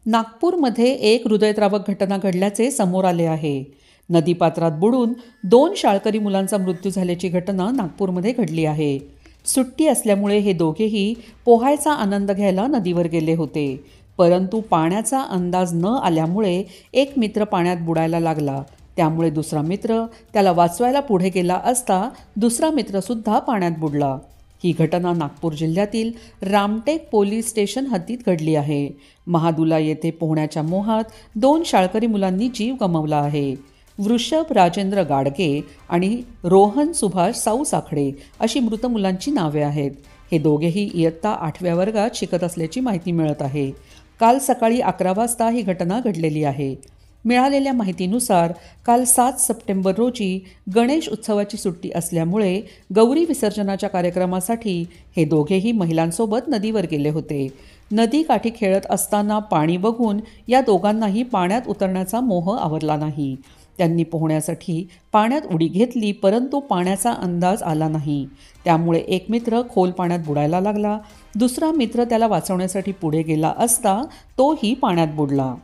नागपूरमध्ये एक हृदयद्रावक घटना घडल्याचे समोर आले आहे. नदीपात्रात बुडून 2 शाळकरी मुलांचा मृत्यू झाल्याची घटना नागपूरमध्ये घडली आहे. सुट्टी असल्यामुळे हे दोघेही पोहायचा आनंद घ्यायला नदीवर गेले होते. परंतु पाण्याचा अंदाज न आल्यामुळे एक मित्र पाण्यात बुडायला लागला. त्यामुळे दुसरा मित्र त्याला वाचवायला पुढे गेला असता दुसरा मित्रसुद्धा पाण्यात बुडला. ही घटना नागपूर जिल्ह्यातील रामटेक पोलीस स्टेशन हद्दीत घडली आहे. महादुला येथे पोहण्याच्या मोहात 2 शाळकरी मुलांनी जीव गमावला आहे. वृषभ राजेंद्र गाडगे आणि रोहन सुभाष साऊसाखडे अशी मृत मुलांची नावे आहेत. हे दोघेही इयत्ता 8व्या वर्गात शिकत असल्याची माहिती मिळत आहे. काल सकाळी 11 वाजता ही घटना घडलेली आहे. मिळालेल्या माहितीनुसार काल 7 सप्टेंबर रोजी गणेश उत्सवाची सुट्टी असल्यामुळे गौरी विसर्जनाच्या कार्यक्रमासाठी हे दोघेही महिलांसोबत नदीवर गेले होते. नदीकाठी खेळत असताना पाणी बघून या दोघांनाही पाण्यात उतरण्याचा मोह आवरला नाही. त्यांनी पोहण्यासाठी पाण्यात उडी घेतली, परंतु पाण्याचा अंदाज आला नाही. त्यामुळे एक मित्र खोल पाण्यात बुडायला लागला. दुसरा मित्र त्याला वाचवण्यासाठी पुढे गेला असता तोही पाण्यात बुडला.